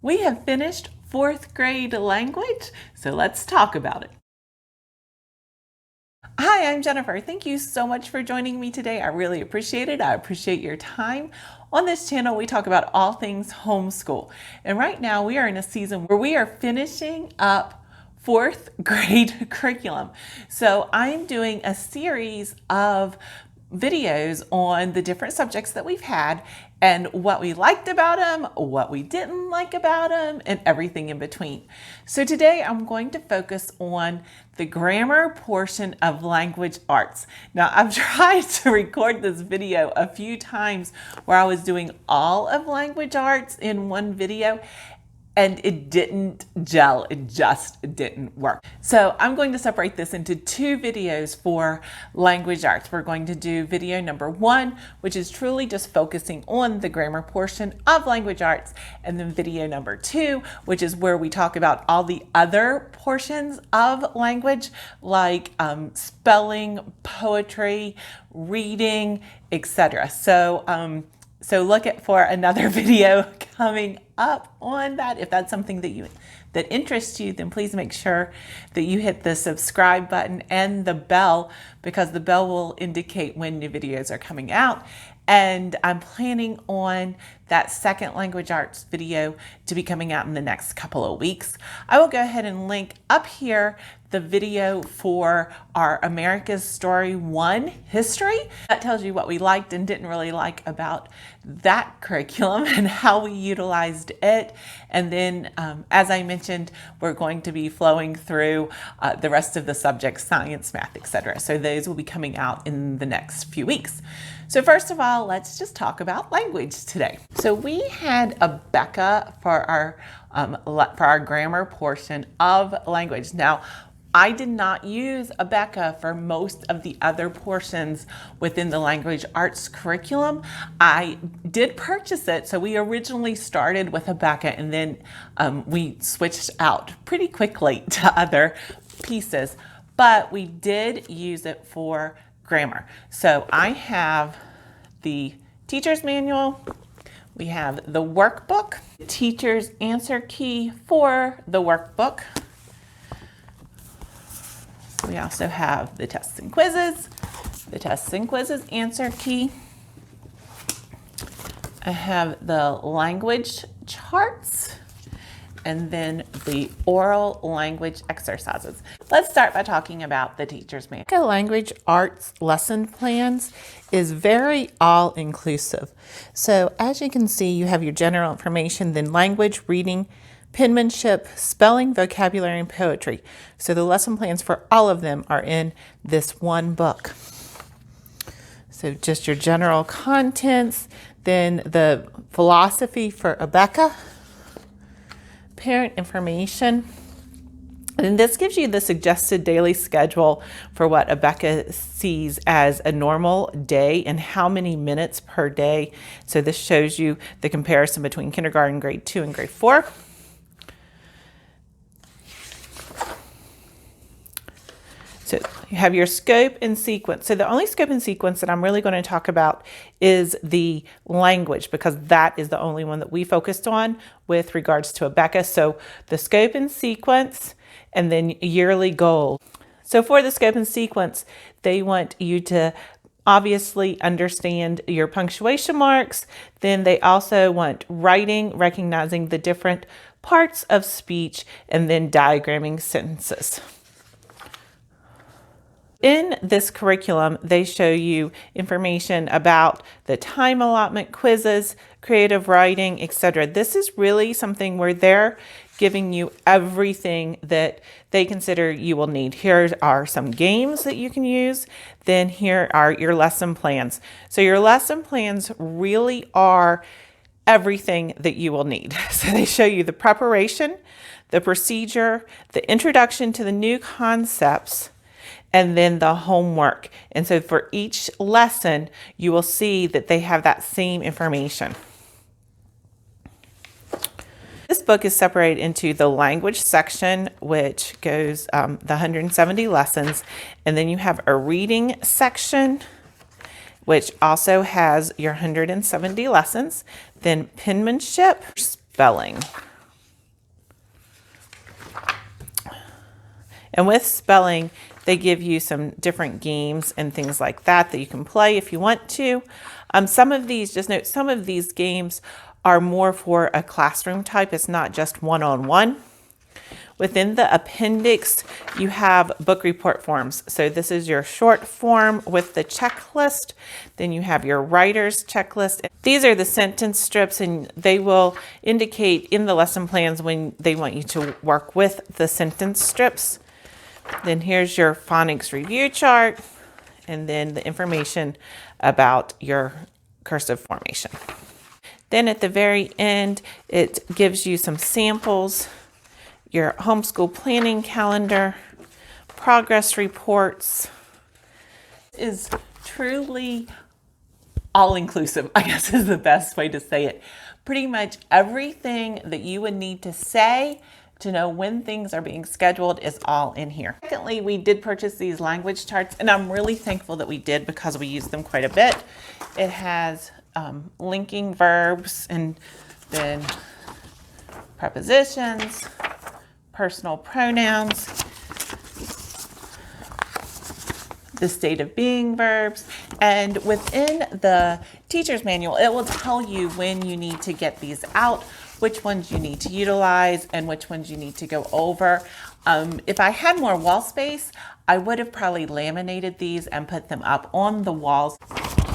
We have finished 4th grade language, so let's talk about it. Hi, I'm Jennifer. Thank you so much for joining me today. I really appreciate it. I appreciate your time. On this channel, we talk about all things homeschool. And right now we are in a season where we are finishing up 4th grade curriculum. So I'm doing a series of videos on the different subjects that we've had and what we liked about them, what we didn't like about them, and everything in between. So today I'm going to focus on the grammar portion of language arts. Now I've tried to record this video a few times where I was doing all of language arts in one video, and it didn't gel, it just didn't work. So I'm going to separate this into 2 videos for language arts. We're going to do video number 1, which is truly just focusing on the grammar portion of language arts, and then video number 2, which is where we talk about all the other portions of language, like spelling, poetry, reading, etc. So look for another video coming up on that. If that's something that interests you, then please make sure that you hit the subscribe button and the bell, because the bell will indicate when new videos are coming out. And I'm planning on that second language arts video to be coming out in the next couple of weeks. I will go ahead and link up here the video for our America's Story 1 history. That tells you what we liked and didn't really like about that curriculum and how we utilized it. And then, as I mentioned, we're going to be flowing through the rest of the subjects, science, math, etc. So those will be coming out in the next few weeks. So first of all, let's just talk about language today. So we had ABEKA for our grammar portion of language. Now, I did not use ABEKA for most of the other portions within the language arts curriculum. I did purchase it, so we originally started with ABEKA, and then we switched out pretty quickly to other pieces, but we did use it for grammar. So I have the teacher's manual, we have the workbook, the teacher's answer key for the workbook. We also have the tests and quizzes, answer key. I have the language charts, and then the oral language exercises. Let's start by talking about the teacher's manual. ABEKA Language Arts lesson plans is very all-inclusive. So as you can see, you have your general information, then language, reading, penmanship, spelling, vocabulary, and poetry. So the lesson plans for all of them are in this one book. So just your general contents, then the philosophy for ABEKA, parent information, and this gives you the suggested daily schedule for what ABEKA sees as a normal day and how many minutes per day. So this shows you the comparison between kindergarten, grade 2, and grade 4. So you have your scope and sequence. So the only scope and sequence that I'm really going to talk about is the language, because that is the only one that we focused on with regards to ABEKA. So the scope and sequence, and then yearly goal. So for the scope and sequence, they want you to obviously understand your punctuation marks. Then they also want writing, recognizing the different parts of speech, and then diagramming sentences. In this curriculum, they show you information about the time allotment, quizzes, creative writing, etc. This is really something where they're giving you everything that they consider you will need. Here are some games that you can use. Then here are your lesson plans. So your lesson plans really are everything that you will need. So they show you the preparation, the procedure, the introduction to the new concepts, and then the homework. And so for each lesson, you will see that they have that same information. This book is separated into the language section, which goes the 170 lessons, and then you have a reading section, which also has your 170 lessons, then penmanship, spelling. And with spelling, they give you some different games and things like that that you can play if you want to. Some of these, just note, some of these games are more for a classroom type. It's not just one-on-one. Within the appendix, you have book report forms. So this is your short form with the checklist. Then you have your writer's checklist. These are the sentence strips, and they will indicate in the lesson plans when they want you to work with the sentence strips. Then here's your phonics review chart, and then the information about your cursive formation. Then at the very end, it gives you some samples, your homeschool planning calendar, progress reports. Is truly all-inclusive, I guess is the best way to say it. Pretty much everything that you would need to say to know when things are being scheduled is all in here. Secondly, we did purchase these language charts, and I'm really thankful that we did because we use them quite a bit. It has linking verbs and then prepositions, personal pronouns, the state of being verbs, and within the teacher's manual, it will tell you when you need to get these out, which ones you need to utilize, and which ones you need to go over. If I had more wall space, I would have probably laminated these and put them up on the walls,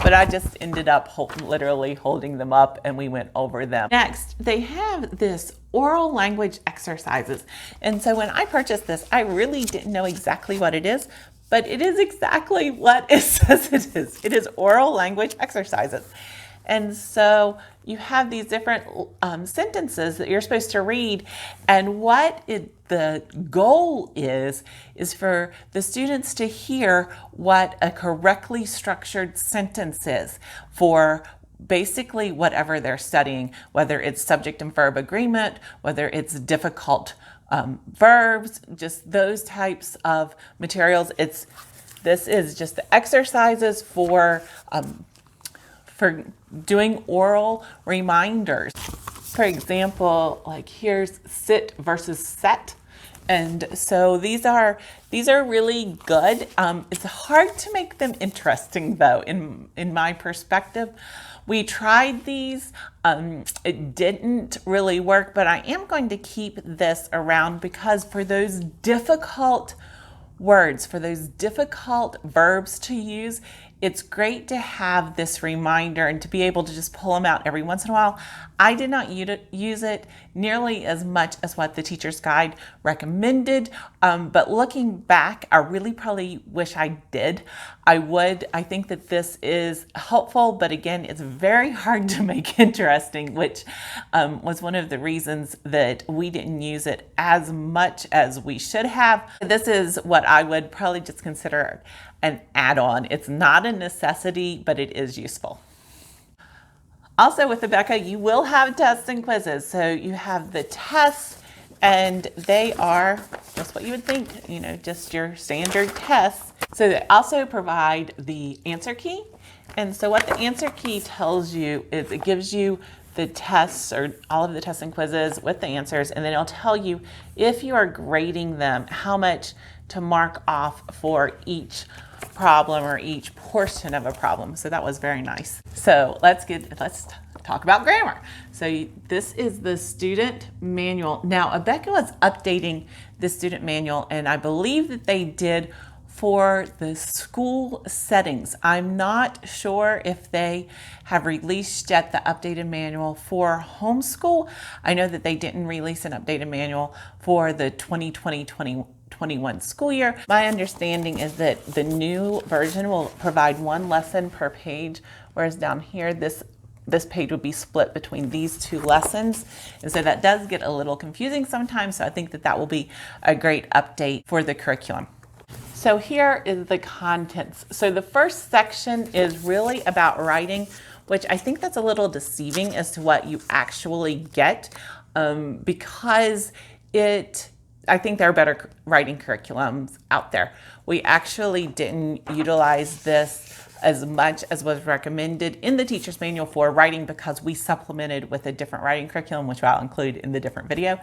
but I just ended up literally holding them up and we went over them. Next, they have this oral language exercises. And so when I purchased this, I really didn't know exactly what it is, but it is exactly what it says it is. It is oral language exercises. And so you have these different sentences that you're supposed to read, and what the goal is for the students to hear what a correctly structured sentence is for basically whatever they're studying, whether it's subject and verb agreement, whether it's difficult verbs, just those types of materials. This is just the exercises for doing oral reminders. For example, like here's sit versus set. And so these are really good. It's hard to make them interesting though, in my perspective. We tried these, it didn't really work, but I am going to keep this around because for those difficult words, for those difficult verbs to use, it's great to have this reminder and to be able to just pull them out every once in a while. I did not use it nearly as much as what the teacher's guide recommended, but looking back, I really probably wish I did. I think that this is helpful, but again, it's very hard to make interesting, which was one of the reasons that we didn't use it as much as we should have. This is what I would probably just consider an add-on. It's not a necessity, but it is useful. Also with ABEKA, you will have tests and quizzes. So you have the tests, and they are just what you would think, just your standard tests. So they also provide the answer key. And so what the answer key tells you is it gives you the tests or all of the tests and quizzes with the answers, and then it'll tell you if you are grading them, how much to mark off for each problem or each portion of a problem. So that was very nice. So let's talk about grammar. So this is the student manual. Now ABEKA was updating the student manual, and I believe that they did for the school settings. I'm not sure if they have released yet the updated manual for homeschool. I know that they didn't release an updated manual for the 2020-2021 school year. My understanding is that the new version will provide one lesson per page, whereas down here, this page would be split between these two lessons. And so that does get a little confusing sometimes. So I think that will be a great update for the curriculum. So here is the contents. So the first section is really about writing, which I think that's a little deceiving as to what you actually get, because I think there are better writing curriculums out there. We actually didn't utilize this as much as was recommended in the teacher's manual for writing, because we supplemented with a different writing curriculum, which I'll include in the different video.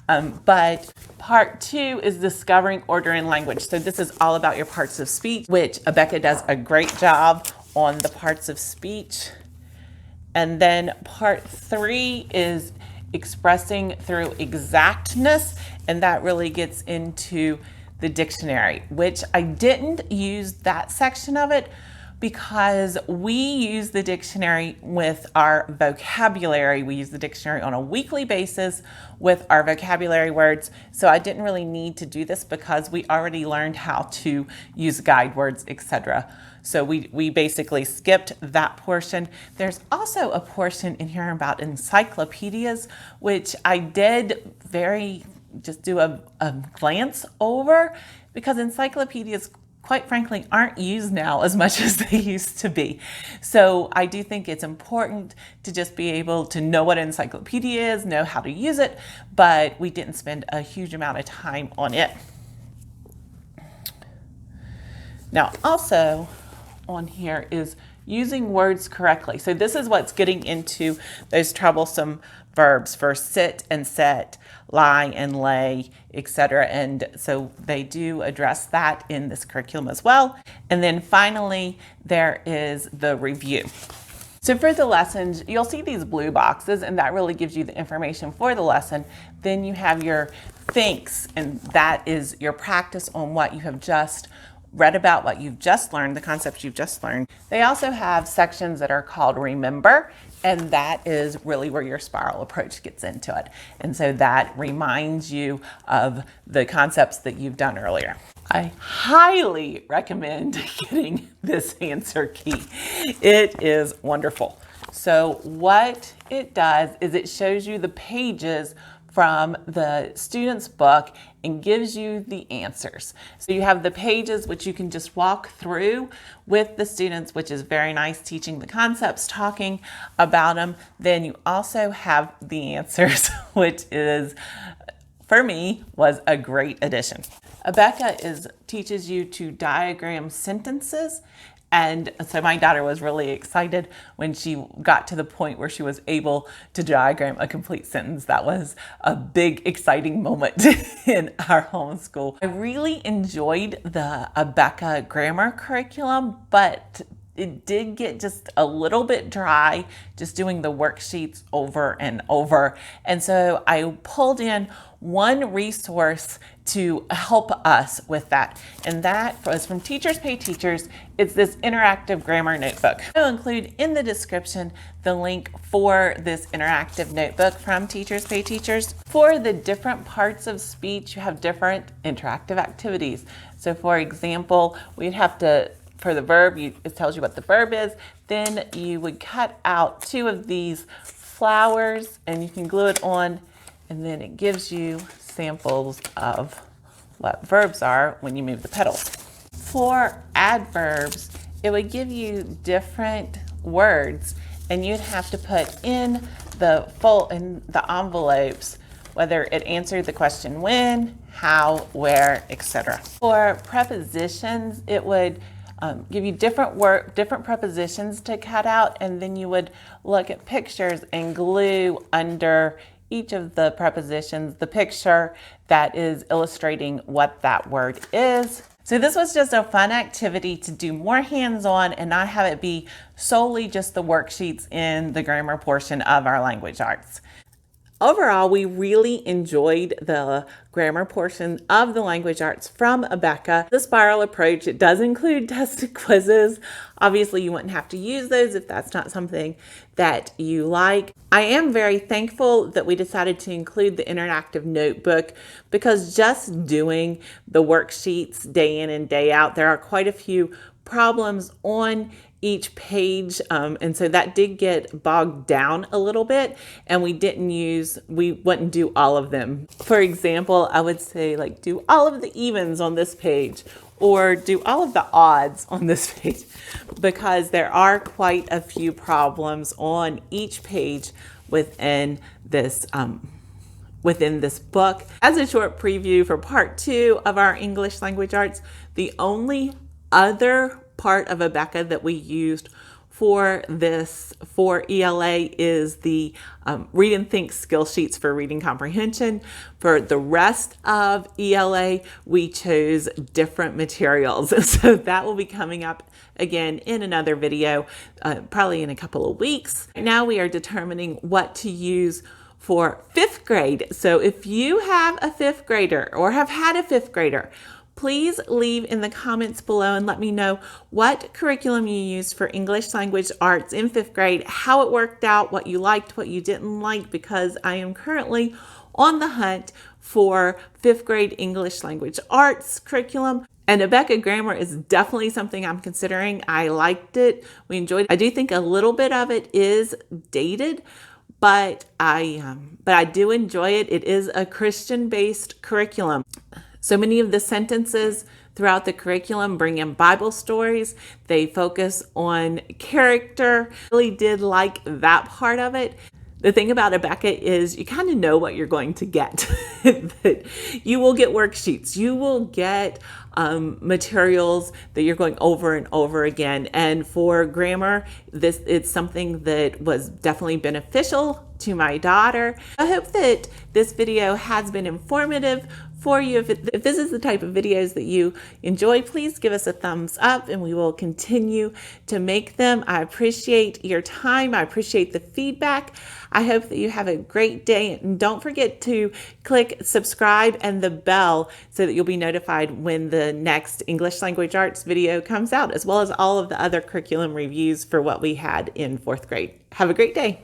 But part 2 is discovering order in language. So this is all about your parts of speech, which ABEKA does a great job on the parts of speech. And then part 3 is expressing through exactness, and that really gets into the dictionary, which I didn't use that section of it because we use the dictionary with our vocabulary. We use the dictionary on a weekly basis with our vocabulary words. So I didn't really need to do this because we already learned how to use guide words, etc. So we basically skipped that portion. There's also a portion in here about encyclopedias, which I did just do a glance over, because encyclopedias, quite frankly, aren't used now as much as they used to be. So I do think it's important to just be able to know what an encyclopedia is, know how to use it, but we didn't spend a huge amount of time on it. Now, also on here is using words correctly. So this is what's getting into those troublesome verbs for sit and set, lie and lay, etc. And so they do address that in this curriculum as well. And then finally, there is the review. So for the lessons, you'll see these blue boxes, and that really gives you the information for the lesson. Then you have your thinks, and that is your practice on what you have just read about, what you've just learned, the concepts you've just learned. They also have sections that are called remember, and that is really where your spiral approach gets into it. And so that reminds you of the concepts that you've done earlier. I highly recommend getting this answer key. It is wonderful. So what it does is it shows you the pages from the student's book and gives you the answers. So you have the pages which you can just walk through with the students, which is very nice, teaching the concepts, talking about them. Then you also have the answers, which is, for me, was a great addition. ABEKA teaches you to diagram sentences. And so my daughter was really excited when she got to the point where she was able to diagram a complete sentence. That was a big, exciting moment in our homeschool. I really enjoyed the ABEKA Grammar curriculum, but it did get just a little bit dry, just doing the worksheets over and over. And so I pulled in one resource to help us with that. And that was from Teachers Pay Teachers. It's this interactive grammar notebook. I'll include in the description the link for this interactive notebook from Teachers Pay Teachers. For the different parts of speech, you have different interactive activities. So for example, we'd have to, for the verb, it tells you what the verb is. Then you would cut out 2 of these flowers and you can glue it on, and then it gives you samples of what verbs are when you move the petals. For adverbs, it would give you different words, and you'd have to put in the envelopes whether it answered the question when, how, where, etc. For prepositions, it would give you different prepositions to cut out, and then you would look at pictures and glue under each of the prepositions the picture that is illustrating what that word is. So this was just a fun activity to do more hands-on and not have it be solely just the worksheets in the grammar portion of our language arts. Overall, we really enjoyed the grammar portion of the language arts from ABEKA. The spiral approach, it does include test quizzes. Obviously, you wouldn't have to use those if that's not something that you like. I am very thankful that we decided to include the interactive notebook, because just doing the worksheets day in and day out, there are quite a few problems on each page, and so that did get bogged down a little bit, and we wouldn't do all of them. For example, I would say, like, do all of the evens on this page, or do all of the odds on this page, because there are quite a few problems on each page within this book. As a short preview for part 2 of our English language arts, the only other part of ABEKA that we used for ELA is the read and think skill sheets for reading comprehension. For the rest of ELA, we chose different materials. So that will be coming up again in another video, probably in a couple of weeks. Right now we are determining what to use for 5th grade. So if you have a 5th grader or have had a 5th grader, please leave in the comments below and let me know what curriculum you used for English language arts in 5th grade, how it worked out, what you liked, what you didn't like, because I am currently on the hunt for 5th grade English language arts curriculum. And ABEKA Grammar is definitely something I'm considering. I liked it. We enjoyed it. I do think a little bit of it is dated, but I do enjoy it. It is a Christian-based curriculum. So many of the sentences throughout the curriculum bring in Bible stories. They focus on character. Really did like that part of it. The thing about ABEKA is you kind of know what you're going to get. That you will get worksheets. You will get materials that you're going over and over again. And for grammar, it's something that was definitely beneficial to my daughter. I hope that this video has been informative for you. If this is the type of videos that you enjoy, please give us a thumbs up and we will continue to make them. I appreciate your time. I appreciate the feedback. I hope that you have a great day, and don't forget to click subscribe and the bell so that you'll be notified when the next English language arts video comes out, as well as all of the other curriculum reviews for what we had in 4th grade. Have a great day.